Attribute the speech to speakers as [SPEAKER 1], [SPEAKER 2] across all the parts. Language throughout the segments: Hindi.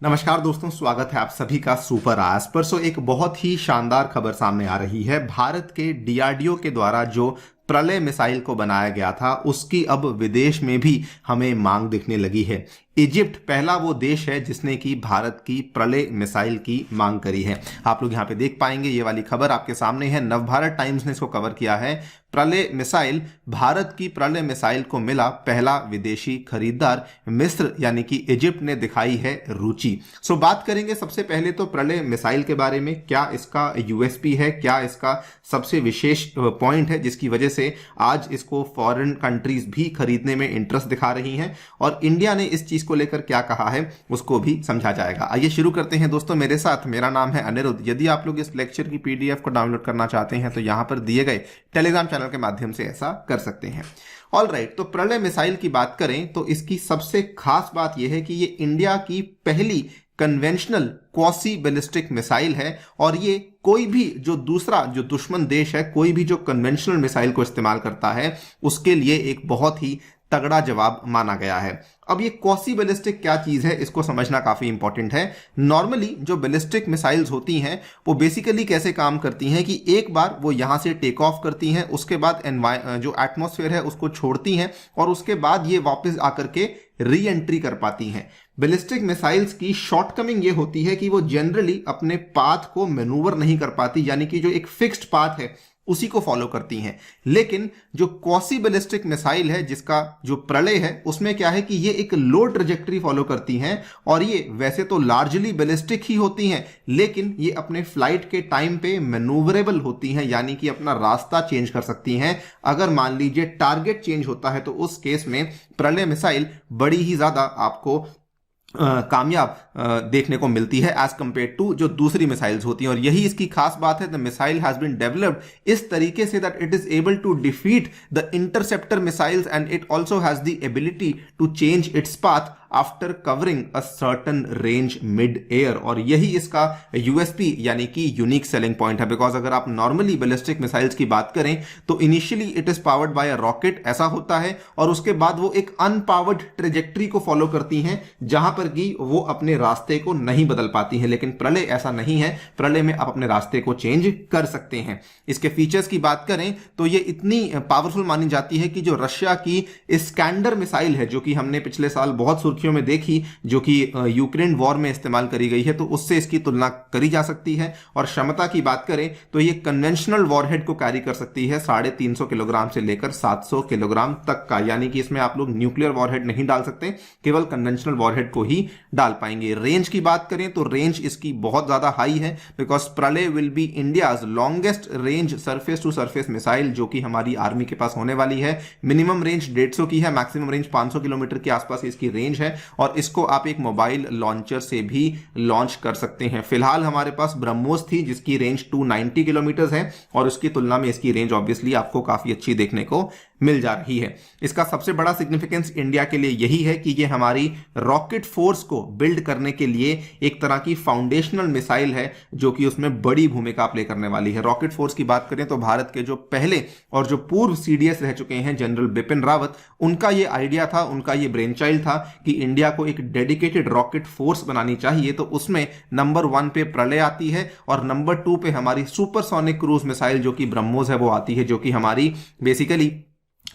[SPEAKER 1] नमस्कार दोस्तों, स्वागत है आप सभी का सुपर आज पर। एक बहुत ही शानदार खबर सामने आ रही है। भारत के डीआरडीओ के द्वारा जो प्रलय मिसाइल को बनाया गया था उसकी अब विदेश में भी हमें मांग दिखने लगी है। इजिप्ट पहला वो देश है जिसने की भारत की प्रलय मिसाइल की मांग करी है। आप लोग यहाँ पे देख पाएंगे, ये वाली खबर आपके सामने है। नवभारत टाइम्स ने इसको कवर किया है। प्रलय मिसाइल, भारत की प्रलय मिसाइल को मिला पहला विदेशी खरीदार। मिस्र यानी कि इजिप्ट ने दिखाई है रुचि। बात करेंगे सबसे पहले तो प्रलय मिसाइल के बारे में। क्या इसका यूएसपी है, क्या इसका सबसे विशेष पॉइंट है जिसकी वजह से आज इसको फॉरेन कंट्रीज भी खरीदने में इंटरेस्ट दिखा रही हैं, और इंडिया ने इस चीज को लेकर क्या कहा है उसको भी समझा जाएगा। आइए शुरू करते हैं दोस्तों मेरे साथ। मेरा नाम है अनिरुद्ध। यदि आप लोग इस लेक्चर की पीडीएफ को डाउनलोड करना चाहते हैं तो यहां पर दिए गए टेलीग्राम चैनल के माध्यम से ऐसा कर सकते हैं। ऑल राइट, तो प्रलय मिसाइल की बात करें तो इसकी सबसे खास बात यह है कि ये इंडिया की पहली कन्वेंशनल क्वासी बैलिस्टिक मिसाइल है, और ये कोई भी जो दूसरा जो दुश्मन देश है, कोई भी जो कन्वेंशनल मिसाइल को इस्तेमाल करता है उसके लिए एक बहुत ही तगड़ा जवाब माना गया है। अब ये क्वासी बैलिस्टिक क्या चीज है इसको समझना काफी इंपॉर्टेंट है। नॉर्मली जो बैलिस्टिक मिसाइल्स होती हैं वो बेसिकली कैसे काम करती हैं कि एक बार वो यहां से टेक ऑफ करती हैं, उसके बाद जो एटमॉस्फेयर है उसको छोड़ती हैं, और उसके बाद ये वापस आकर के री एंट्री कर पाती हैं। बैलिस्टिक मिसाइल्स की शॉर्टकमिंग ये होती है कि वो जनरली अपने पाथ को मैनूवर नहीं कर पाती, यानी कि जो एक फिक्स्ड पाथ है उसी को फॉलो करती हैं। लेकिन जो क्वासी बैलिस्टिक मिसाइल है जिसका जो प्रलय है उसमें क्या है कि ये एक लो ट्रेजेक्ट्री फॉलो करती हैं, और ये वैसे तो लार्जली बैलिस्टिक ही होती हैं लेकिन ये अपने फ्लाइट के टाइम पे मैनूवरेबल होती हैं, यानी कि अपना रास्ता चेंज कर सकती हैं। अगर मान लीजिए टारगेट चेंज होता है तो उस केस में प्रलय मिसाइल बड़ी ही ज्यादा आपको कामयाब देखने को मिलती है एज कंपेयर टू जो दूसरी मिसाइल्स होती हैं। और यही इसकी खास बात है। The missile has been developed इस तरीके से that it is able to defeat the interceptor missiles, and it also has the ability to change its path after covering a certain range mid air. और यही इसका यूएसपी यानी कि यूनिक सेलिंग पॉइंट है। बिकॉज अगर आप नॉर्मली बैलिस्टिक मिसाइल्स की बात करें तो initially it is powered by a rocket, ऐसा होता है, और उसके बाद वो एक अनपावर्ड ट्रेजेक्ट्री को फॉलो करती हैं जहां पर कि वो अपने रास्ते को नहीं बदल पाती हैं। लेकिन प्रलय ऐसा नहीं है। प्रलय में आप अपने रास्ते को चेंज कर सकते हैं। इसके फीचर्स की बात करें तो ये इतनी पावरफुल मानी जाती है कि जो रशिया की इस्कैंडर मिसाइल है जो कि हमने पिछले साल बहुत सुर्खियों में देखी, जो कि यूक्रेन वॉर में इस्तेमाल करी गई है, तो उससे इसकी तुलना करी जा सकती है। और क्षमता की बात करें तो ये कन्वेंशनल वॉरहेड को कैरी कर सकती है 350 किलोग्राम से लेकर 700 किलोग्राम तक का, यानी कि इसमें आप लोग न्यूक्लियर वॉरहेड नहीं डाल सकते, केवल कन्वेंशनल वॉरहेड को ही डाल पाएंगे। रेंज की बात करें तो रेंज इसकी बहुत ज्यादा हाई है, because Pralay will be India's longest range surface to surface missile जो कि हमारी आर्मी के पास होने वाली है। मिनिमम रेंज 150 की है, मैक्सिमम रेंज 500 किलोमीटर के आसपास इसकी रेंज है, और इसको आप एक मोबाइल लॉन्चर से भी लॉन्च कर सकते हैं। फिलहाल हमारे पास ब्रह्मोस थी जिसकी रेंज 290 किलोमीटर है, और उसकी तुलना में इसकी रेंज ऑब्वियसली आपको काफी अच्छी देखने को मिल जा रही है। इसका सबसे बड़ा सिग्निफिकेंस इंडिया के लिए यही है कि ये हमारी रॉकेट फोर्स को बिल्ड करने के लिए एक तरह की फाउंडेशनल मिसाइल है जो कि उसमें बड़ी भूमिका प्ले करने वाली है। रॉकेट फोर्स की बात करें तो भारत के जो पहले और जो पूर्व सीडीएस रह चुके हैं जनरल बिपिन रावत, उनका ये आइडिया था, उनका ये ब्रेन चाइल्ड था कि इंडिया को एक डेडिकेटेड रॉकेट फोर्स बनानी चाहिए। तो उसमें नंबर 1 पे प्रलय आती है, और नंबर 2 पे हमारी सुपरसोनिक क्रूज मिसाइल जो कि ब्रह्मोस है वो आती है, जो कि हमारी बेसिकली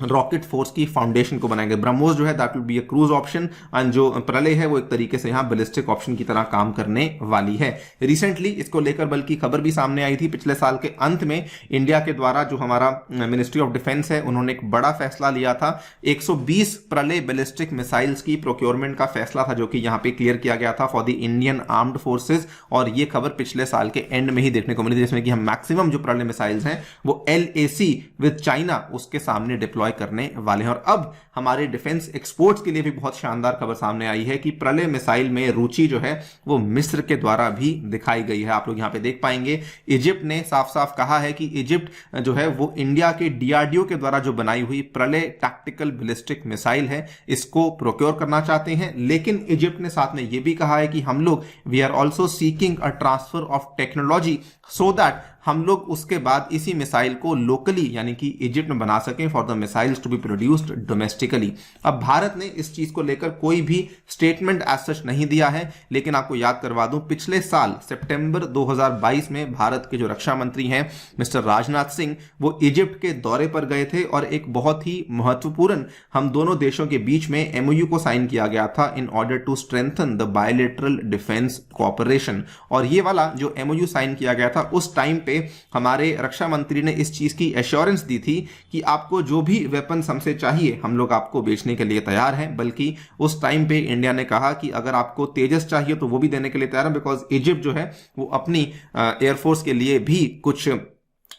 [SPEAKER 1] रॉकेट फोर्स की फाउंडेशन को बनाएंगे। ब्रह्मोस जो है that will be a cruise option, and जो प्रलय है वो एक तरीके से यहां बैलिस्टिक ऑप्शन की तरह काम करने वाली है। रिसेंटली इसको लेकर बल्कि खबर भी सामने आई थी। पिछले साल के अंत में इंडिया के द्वारा जो हमारा मिनिस्ट्री ऑफ डिफेंस है उन्होंने एक बड़ा फैसला लिया था। 120 प्रलय बैलिस्टिक मिसाइल्स की प्रोक्योरमेंट का फैसला था जो कि यहां पे क्लियर किया गया था for the Indian armed forces, और ये खबर पिछले साल के एंड में ही देखने को मिली थी, जिसमें कि हम मैक्सिमम जो प्रलय मिसाइल्स हैं वो LAC विद चाइना उसके सामने डिप्लॉय करने वाले हैं। और अब हमारे डिफेंस एक्सपोर्ट्स के लिए भी बहुत शानदार खबर सामने आई है कि प्रलय मिसाइल में रुचि जो है वो मिस्र के द्वारा भी दिखाई गई है। आप लोग यहां पे देख पाएंगे इजिप्ट ने साफ साफ कहा है कि इजिप्ट जो है वो इंडिया के डीआरडीओ के द्वारा जो बनाई हुई प्रलय टैक्टिकल बैलिस्टिक मिसाइल है इसको प्रोक्योर करना चाहते हैं। लेकिन इजिप्ट ने साथ में यह भी कहा है कि हम लोग we are also seeking a transfer of technology so that हम लोग उसके बाद इसी मिसाइल को लोकली यानी कि इजिप्ट में बना सकें for the missiles to be produced domestically. अब भारत ने इस चीज को लेकर कोई भी स्टेटमेंट एज सच नहीं दिया है, लेकिन आपको याद करवा दूं पिछले साल सितंबर 2022 में भारत के जो रक्षा मंत्री हैं मिस्टर राजनाथ सिंह, वो इजिप्ट के दौरे पर गए थे और एक बहुत ही महत्वपूर्ण हम दोनों देशों के बीच में एमओयू को साइन किया गया था in order to strengthen the bilateral defence cooperation. और ये वाला जो एमओयू साइन किया गया था उस टाइम पे हमारे रक्षा मंत्री ने इस चीज की एश्योरेंस दी थी कि आपको जो भी वेपन्स हमसे चाहिए हम लोग आपको बेचने के लिए तैयार हैं। बल्कि उस टाइम पे इंडिया ने कहा कि अगर आपको तेजस चाहिए तो वो भी देने के लिए तैयार है, बिकॉज इजिप्ट जो है वो अपनी एयरफोर्स के लिए भी कुछ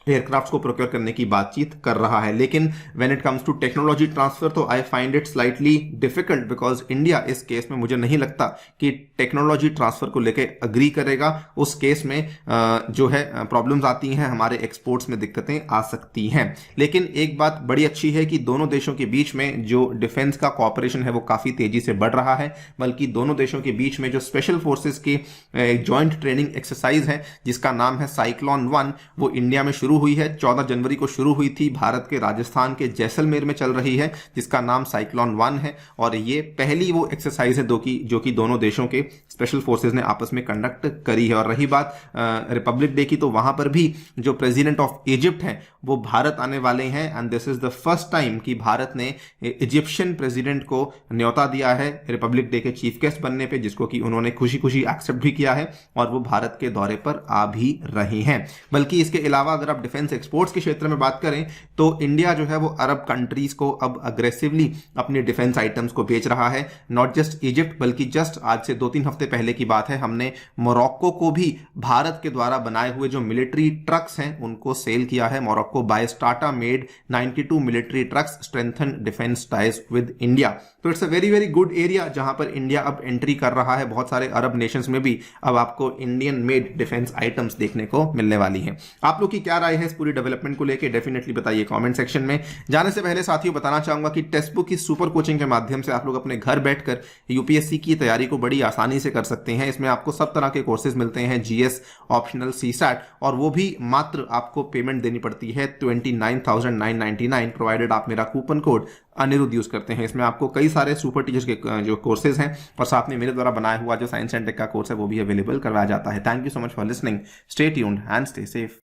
[SPEAKER 1] एयरक्राफ्ट को प्रोक्योर करने की बातचीत कर रहा है। लेकिन when it comes to technology transfer तो I find it slightly difficult, because India इस केस में मुझे नहीं लगता कि टेक्नोलॉजी ट्रांसफर को लेकर अग्री करेगा। उस केस में जो है प्रॉब्लम्स आती हैं, हमारे एक्सपोर्ट्स में दिक्कतें आ सकती हैं। लेकिन एक बात बड़ी अच्छी है कि दोनों देशों के बीच में जो डिफेंस का कॉपरेशन है वो काफी तेजी से बढ़ रहा है। बल्कि दोनों देशों के बीच में जो स्पेशल फोर्सेस की ज्वाइंट ट्रेनिंग एक्सरसाइज है जिसका नाम है साइक्लोन 1, वो इंडिया में शुरू हुई है। 14 जनवरी को शुरू हुई थी, भारत के राजस्थान के जैसलमेर में चल रही है, जिसका नाम साइक्लोन 1 है। और ये पहली वो एक्सरसाइज है जो कि दोनों देशों के स्पेशल फोर्सेस ने आपस में कंडक्ट करी है। और रही बात रिपब्लिक डे की, तो वहां पर भी जो प्रेसिडेंट ऑफ इजिप्ट हैं वो भारत आने वाले हैं। And this is the first time कि भारत ने इजिप्शियन प्रेसिडेंट को न्योता दिया है रिपब्लिक डे के चीफ गेस्ट बनने पे, जिसको कि उन्होंने खुशी खुशी एक्सेप्ट भी किया है और वो भारत के दौरे पर आ भी रहे हैं। बल्कि इसके अलावा अगर आप डिफेंस एक्सपोर्ट्स के क्षेत्र में बात करें तो इंडिया जो है वो अरब कंट्रीज को अब अग्रेसिवली अपने डिफेंस आइटम्स को बेच रहा है। नॉट जस्ट इजिप्ट, बल्कि जस्ट आज से 2-3 हफ्ते पहले की बात है, हमने मोरक्को को भी भारत के द्वारा बनाए हुए जो मिलिट्री ट्रक्स हैं उनको सेल किया है। Morocco buy Tata made 92 military trucks strengthen defence ties with India. तो it's a very very good area जहां पर इंडिया अब एंट्री कर रहा है। बहुत सारे अरब नेशंस में भी अब आपको इंडियन मेड डिफेंस आइटम्स देखने को मिलने वाली हैं। आप लोग की क्या राय है इस पूरी डेवलपमेंट को लेकर, डेफिनेटली बताइए कमेंट सेक्शन में। जाने से पहले साथियों बताना चाहूंगा कि टेक्स्ट बुक की सुपर कोचिंग के माध्यम से आप लोग अपने घर बैठकर यूपीएससी की तैयारी को बड़ी आसानी से कर सकते हैं। इसमें आपको सब तरह के कोर्सेज मिलते हैं, जीएस, ऑप्शनल, सीसैट, और वो भी मात्र आपको पेमेंट देनी पड़ती है 29,999, प्रोवाइडेड आप मेरा कूपन कोड अनिरुद्ध यूज करते हैं। इसमें आपको कई सारे सुपर टीचर्स के जो कोर्सेज हैं और साथ में मेरे द्वारा बनाया हुआ जो साइंस एंड टेक का कोर्स है वो भी अवेलेबल करवाया जाता है। Thank you so much for listening, stay tuned and stay safe.